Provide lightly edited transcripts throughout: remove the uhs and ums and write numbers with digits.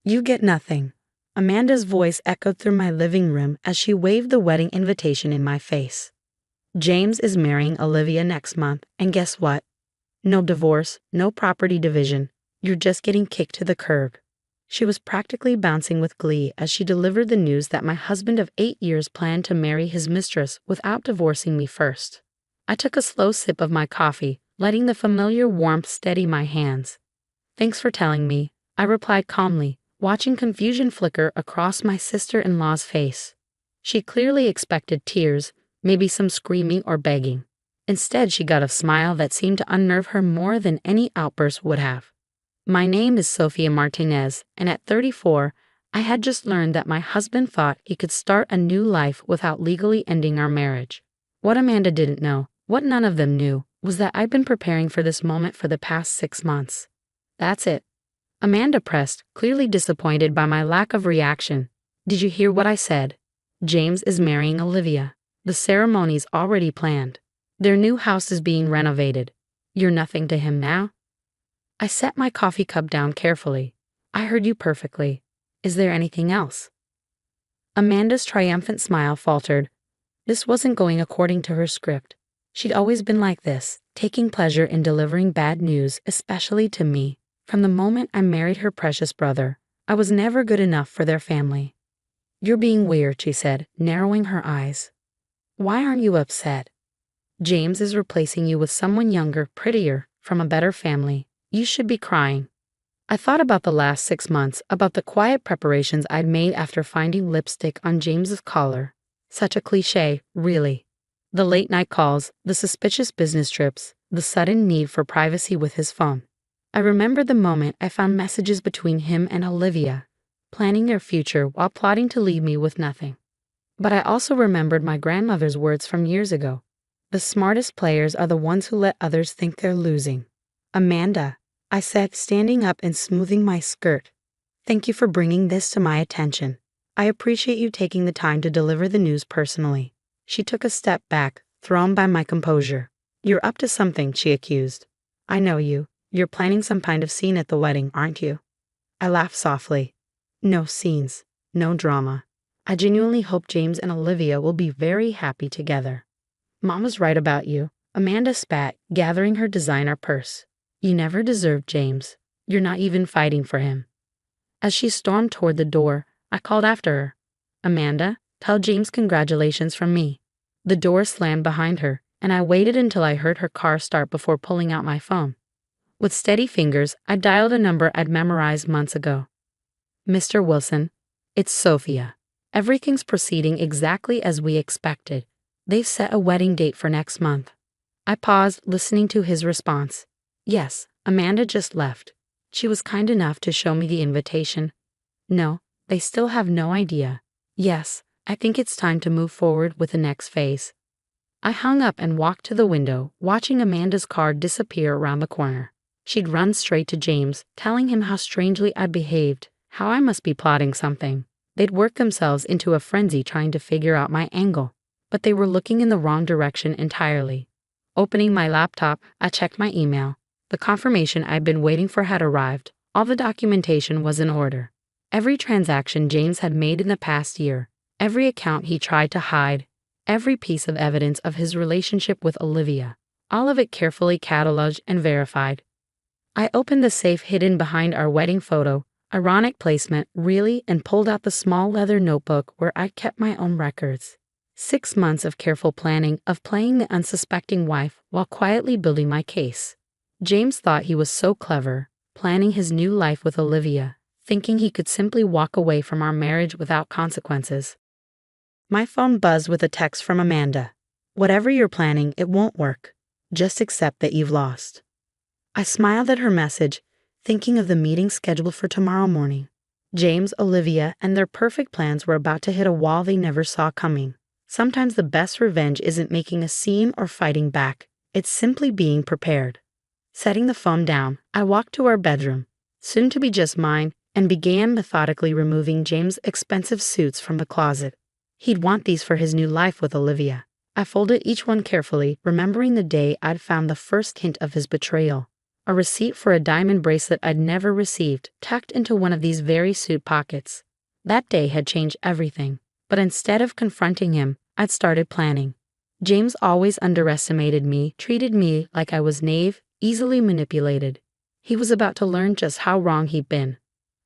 You get nothing. Amanda's voice echoed through my living room as she waved the wedding invitation in my face. James is marrying Olivia next month, and guess what? No divorce, no property division. You're just getting kicked to the curb. She was practically bouncing with glee as she delivered the news that my husband of 8 years planned to marry his mistress without divorcing me first. I took a slow sip of my coffee, letting the familiar warmth steady my hands. Thanks for telling me, I replied calmly, watching confusion flicker across my sister-in-law's face. She clearly expected tears, maybe some screaming or begging. Instead, she got a smile that seemed to unnerve her more than any outburst would have. My name is Sofia Martinez, and at 34, I had just learned that my husband thought he could start a new life without legally ending our marriage. What Amanda didn't know, what none of them knew, was that I'd been preparing for this moment for the past 6 months. That's it. Amanda pressed, clearly disappointed by my lack of reaction. Did you hear what I said? James is marrying Olivia. The ceremony's already planned. Their new house is being renovated. You're nothing to him now? I set my coffee cup down carefully. I heard you perfectly. Is there anything else? Amanda's triumphant smile faltered. This wasn't going according to her script. She'd always been like this, taking pleasure in delivering bad news, especially to me. From the moment I married her precious brother, I was never good enough for their family. You're being weird, she said, narrowing her eyes. Why aren't you upset? James is replacing you with someone younger, prettier, from a better family. You should be crying. I thought about the last 6 months, about the quiet preparations I'd made after finding lipstick on James's collar. Such a cliché, really. The late-night calls, the suspicious business trips, the sudden need for privacy with his phone. I remembered the moment I found messages between him and Olivia, planning their future while plotting to leave me with nothing. But I also remembered my grandmother's words from years ago. The smartest players are the ones who let others think they're losing. Amanda, I said, standing up and smoothing my skirt. Thank you for bringing this to my attention. I appreciate you taking the time to deliver the news personally. She took a step back, thrown by my composure. You're up to something, she accused. I know you. You're planning some kind of scene at the wedding, aren't you? I laughed softly. No scenes. No drama. I genuinely hope James and Olivia will be very happy together. Mom was right about you. Amanda spat, gathering her designer purse. You never deserved James. You're not even fighting for him. As she stormed toward the door, I called after her. Amanda, tell James congratulations from me. The door slammed behind her, and I waited until I heard her car start before pulling out my phone. With steady fingers, I dialed a number I'd memorized months ago. Mr. Wilson, it's Sophia. Everything's proceeding exactly as we expected. They've set a wedding date for next month. I paused, listening to his response. Yes, Amanda just left. She was kind enough to show me the invitation. No, they still have no idea. Yes, I think it's time to move forward with the next phase. I hung up and walked to the window, watching Amanda's car disappear around the corner. She'd run straight to James, telling him how strangely I'd behaved, how I must be plotting something. They'd worked themselves into a frenzy trying to figure out my angle, but they were looking in the wrong direction entirely. Opening my laptop, I checked my email. The confirmation I'd been waiting for had arrived. All the documentation was in order. Every transaction James had made in the past year, every account he tried to hide, every piece of evidence of his relationship with Olivia, all of it carefully cataloged and verified. I opened the safe hidden behind our wedding photo, ironic placement, really, and pulled out the small leather notebook where I'd kept my own records. 6 months of careful planning, of playing the unsuspecting wife while quietly building my case. James thought he was so clever, planning his new life with Olivia, thinking he could simply walk away from our marriage without consequences. My phone buzzed with a text from Amanda. Whatever you're planning, it won't work. Just accept that you've lost. I smiled at her message, thinking of the meeting scheduled for tomorrow morning. James, Olivia, and their perfect plans were about to hit a wall they never saw coming. Sometimes the best revenge isn't making a scene or fighting back. It's simply being prepared. Setting the phone down, I walked to our bedroom, soon to be just mine, and began methodically removing James' expensive suits from the closet. He'd want these for his new life with Olivia. I folded each one carefully, remembering the day I'd found the first hint of his betrayal. a receipt for a diamond bracelet I'd never received, tucked into one of these very suit pockets. That day had changed everything, but instead of confronting him, I'd started planning. James always underestimated me, treated me like I was naive, easily manipulated. He was about to learn just how wrong he'd been.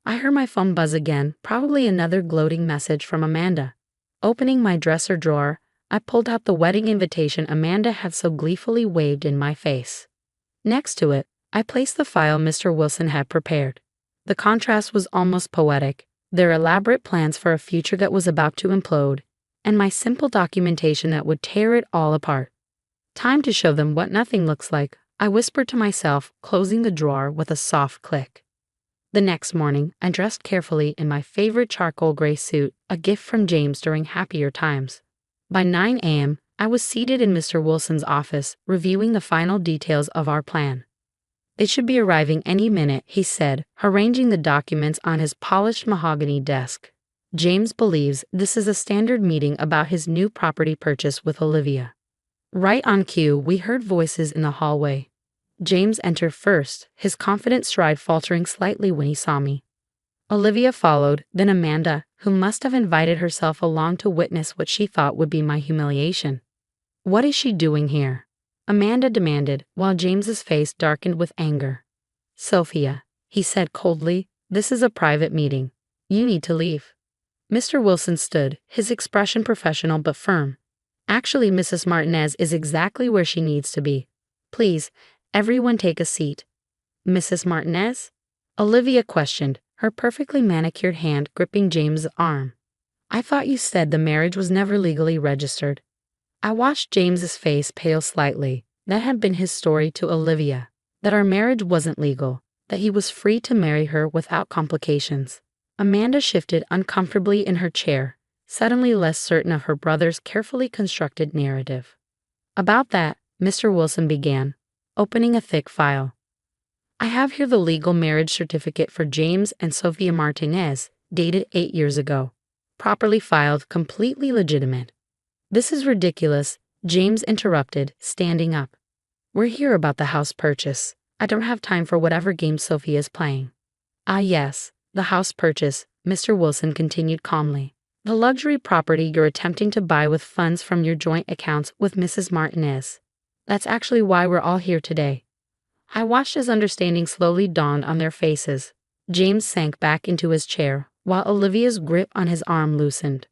I heard my phone buzz again, probably another gloating message from Amanda. Opening my dresser drawer, I pulled out the wedding invitation Amanda had so gleefully waved in my face. Next to it, I placed the file Mr. Wilson had prepared. The contrast was almost poetic, their elaborate plans for a future that was about to implode, and my simple documentation that would tear it all apart. Time to show them what nothing looks like, I whispered to myself, closing the drawer with a soft click. The next morning, I dressed carefully in my favorite charcoal gray suit, a gift from James during happier times. By 9 a.m., I was seated in Mr. Wilson's office, reviewing the final details of our plan. They should be arriving any minute, he said, arranging the documents on his polished mahogany desk. James believes this is a standard meeting about his new property purchase with Olivia. Right on cue, we heard voices in the hallway. James entered first, his confident stride faltering slightly when he saw me. Olivia followed, then Amanda, who must have invited herself along to witness what she thought would be my humiliation. "What is she doing here?" Amanda demanded, while James's face darkened with anger. "Sophia," he said coldly, "this is a private meeting. You need to leave." Mr. Wilson stood, his expression professional but firm. "Actually, Mrs. Martinez is exactly where she needs to be. Please, everyone take a seat." "Mrs. Martinez?" Olivia questioned, her perfectly manicured hand gripping James's arm. "I thought you said the marriage was never legally registered." I watched James's face pale slightly. That had been his story to Olivia, that our marriage wasn't legal, that he was free to marry her without complications. Amanda shifted uncomfortably in her chair, suddenly less certain of her brother's carefully constructed narrative. "About that," Mr. Wilson began, opening a thick file. "I have here the legal marriage certificate for James and Sophia Martinez, dated 8 years ago. Properly filed, completely legitimate." "This is ridiculous," James interrupted, standing up. "We're here about the house purchase. I don't have time for whatever game Sophia is playing." "Ah yes, the house purchase," Mr. Wilson continued calmly. "The luxury property you're attempting to buy with funds from your joint accounts with Mrs. Martinez. That's actually why we're all here today." I watched as understanding slowly dawned on their faces. James sank back into his chair, while Olivia's grip on his arm loosened.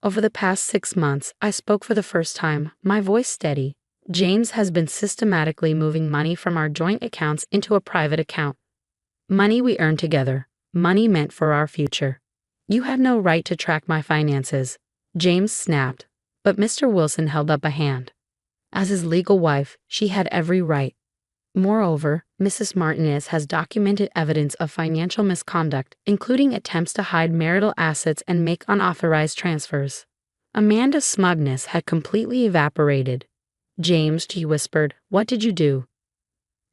"Over the past 6 months, I spoke for the first time, my voice steady. James has been systematically moving money from our joint accounts into a private account. Money we earned together, money meant for our future. You had no right to track my finances," James snapped, but Mr. Wilson held up a hand. As his legal wife, she had every right. Moreover, Mrs. Martinez has documented evidence of financial misconduct, including attempts to hide marital assets and make unauthorized transfers. Amanda's smugness had completely evaporated. "James," she whispered, "what did you do?"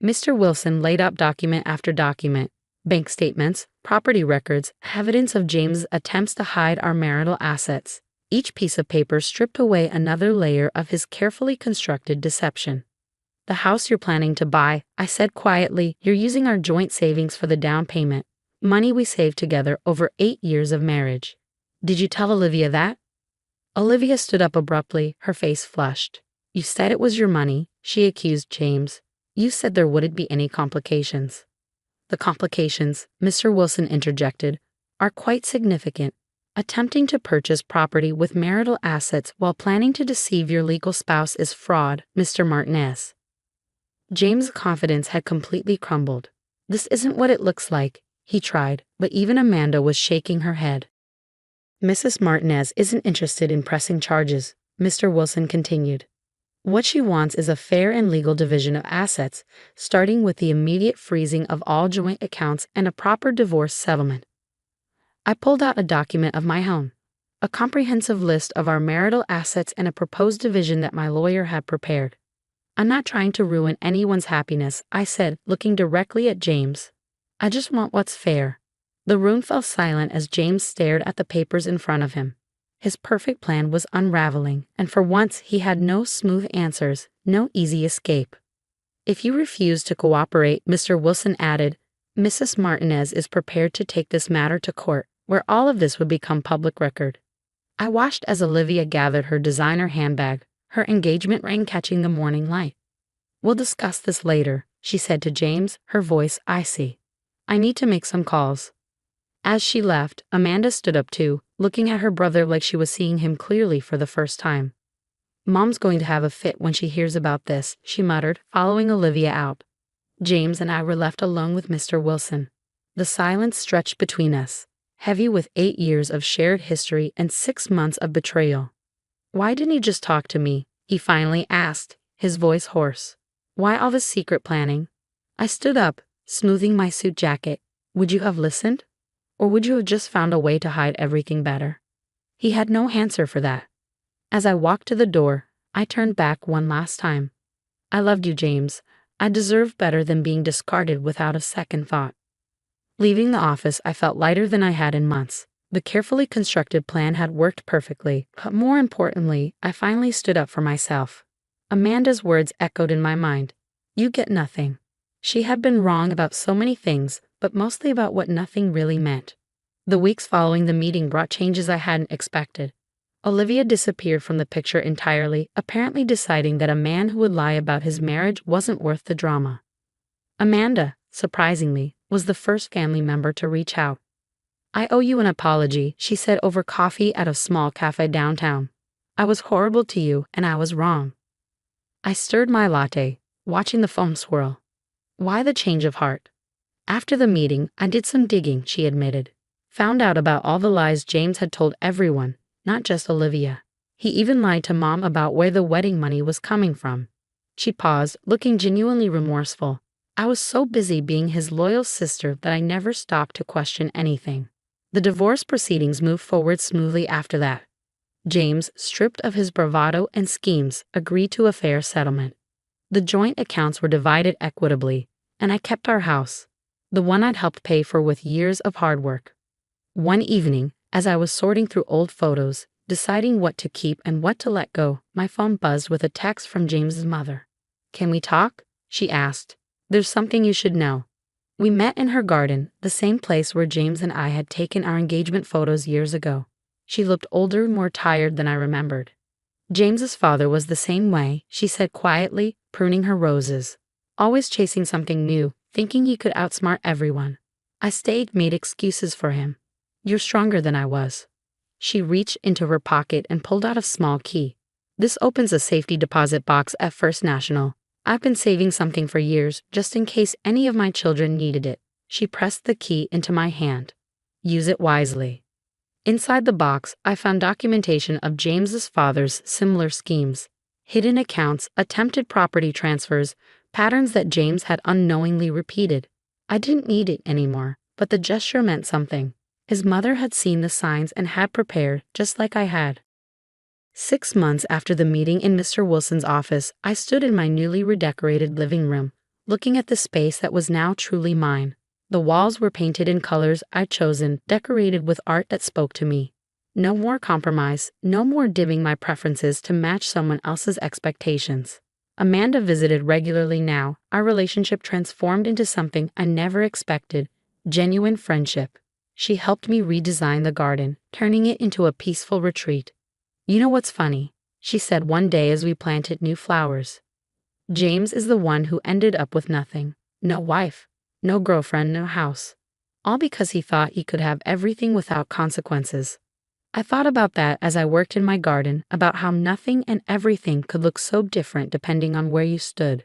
Mr. Wilson laid out document after document, bank statements, property records, evidence of James's attempts to hide our marital assets. Each piece of paper stripped away another layer of his carefully constructed deception. "The house you're planning to buy," I said quietly, "you're using our joint savings for the down payment, money we saved together over 8 years of marriage. Did you tell Olivia that?" Olivia stood up abruptly, her face flushed. "You said it was your money," she accused James. "You said there wouldn't be any complications." "The complications," Mr. Wilson interjected, "are quite significant. Attempting to purchase property with marital assets while planning to deceive your legal spouse is fraud, Mr. Martinez." James' confidence had completely crumbled. "This isn't what it looks like," he tried, but even Amanda was shaking her head. "Mrs. Martinez isn't interested in pressing charges," Mr. Wilson continued. "What she wants is a fair and legal division of assets, starting with the immediate freezing of all joint accounts and a proper divorce settlement." I pulled out a document of my own, a comprehensive list of our marital assets and a proposed division that my lawyer had prepared. "I'm not trying to ruin anyone's happiness," I said, looking directly at James. "I just want what's fair." The room fell silent as James stared at the papers in front of him. His perfect plan was unraveling, and for once he had no smooth answers, no easy escape. If you refuse to cooperate, Mr. Wilson added, Mrs. Martinez is prepared to take this matter to court, where all of this would become public record. I watched as Olivia gathered her designer handbag, her engagement ring catching the morning light. We'll discuss this later, she said to James, her voice icy. I need to make some calls. As she left, Amanda stood up too, looking at her brother like she was seeing him clearly for the first time. Mom's going to have a fit when she hears about this, she muttered, following Olivia out. James and I were left alone with Mr. Wilson. The silence stretched between us, heavy with 8 years of shared history and 6 months of betrayal. Why didn't he just talk to me? He finally asked, his voice hoarse. Why all this secret planning? I stood up, smoothing my suit jacket. Would you have listened? Or would you have just found a way to hide everything better? He had no answer for that. As I walked to the door, I turned back one last time. I loved you, James. I deserved better than being discarded without a second thought. Leaving the office, I felt lighter than I had in months. The carefully constructed plan had worked perfectly, but more importantly, I finally stood up for myself. Amanda's words echoed in my mind. You get nothing. She had been wrong about so many things, but mostly about what nothing really meant. The weeks following the meeting brought changes I hadn't expected. Olivia disappeared from the picture entirely, apparently deciding that a man who would lie about his marriage wasn't worth the drama. Amanda, surprisingly, was the first family member to reach out. I owe you an apology, she said over coffee at a small cafe downtown. I was horrible to you, and I was wrong. I stirred my latte, watching the foam swirl. Why the change of heart? After the meeting, I did some digging, she admitted. Found out about all the lies James had told everyone, not just Olivia. He even lied to Mom about where the wedding money was coming from. She paused, looking genuinely remorseful. I was so busy being his loyal sister that I never stopped to question anything. The divorce proceedings moved forward smoothly after that. James, stripped of his bravado and schemes, agreed to a fair settlement. The joint accounts were divided equitably, and I kept our house, the one I'd helped pay for with years of hard work. One evening, as I was sorting through old photos, deciding what to keep and what to let go, my phone buzzed with a text from James's mother. Can we talk? She asked. There's something you should know. We met in her garden, the same place where James and I had taken our engagement photos years ago. She looked older and more tired than I remembered. James's father was the same way, she said quietly, pruning her roses. Always chasing something new, thinking he could outsmart everyone. I stayed, made excuses for him. You're stronger than I was. She reached into her pocket and pulled out a small key. This opens a safety deposit box at First National. I've been saving something for years, just in case any of my children needed it. She pressed the key into my hand. Use it wisely. Inside the box, I found documentation of James's father's similar schemes. Hidden accounts, attempted property transfers, patterns that James had unknowingly repeated. I didn't need it anymore, but the gesture meant something. His mother had seen the signs and had prepared, just like I had. 6 months after the meeting in Mr. Wilson's office, I stood in my newly redecorated living room, looking at the space that was now truly mine. The walls were painted in colors I'd chosen, decorated with art that spoke to me. No more compromise, no more dimming my preferences to match someone else's expectations. Amanda visited regularly now, our relationship transformed into something I never expected, genuine friendship. She helped me redesign the garden, turning it into a peaceful retreat. You know what's funny? She said one day as we planted new flowers. James is the one who ended up with nothing. No wife, no girlfriend, no house. All because he thought he could have everything without consequences. I thought about that as I worked in my garden, about how nothing and everything could look so different depending on where you stood.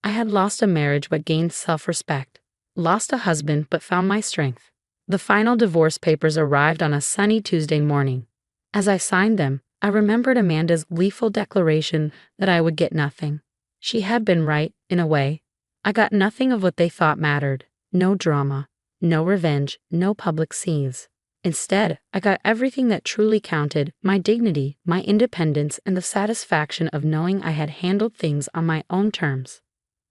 I had lost a marriage but gained self-respect. Lost a husband but found my strength. The final divorce papers arrived on a sunny Tuesday morning. As I signed them, I remembered Amanda's gleeful declaration that I would get nothing. She had been right, in a way. I got nothing of what they thought mattered. No drama, no revenge, no public scenes. Instead, I got everything that truly counted, my dignity, my independence, and the satisfaction of knowing I had handled things on my own terms.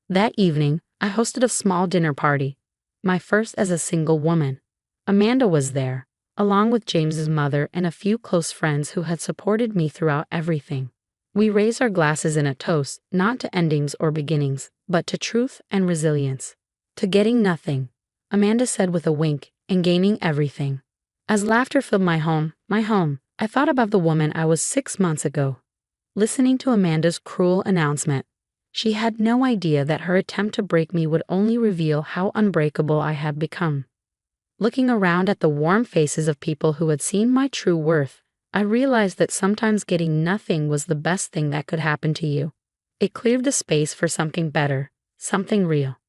That evening, I hosted a small dinner party, my first as a single woman. Amanda was there, along with James's mother and a few close friends who had supported me throughout everything. We raised our glasses in a toast, not to endings or beginnings, but to truth and resilience. To getting nothing, Amanda said with a wink, and gaining everything. As laughter filled my home, I thought about the woman I was 6 months ago. Listening to Amanda's cruel announcement, she had no idea that her attempt to break me would only reveal how unbreakable I had become. Looking around at the warm faces of people who had seen my true worth, I realized that sometimes getting nothing was the best thing that could happen to you. It cleared the space for something better, something real.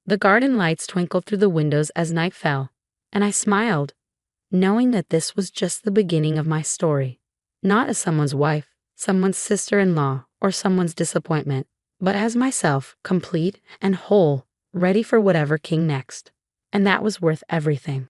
The garden lights twinkled through the windows as night fell, and I smiled, knowing that this was just the beginning of my story. Not as someone's wife, someone's sister-in-law, or someone's disappointment, but as myself, complete and whole, ready for whatever came next. And that was worth everything.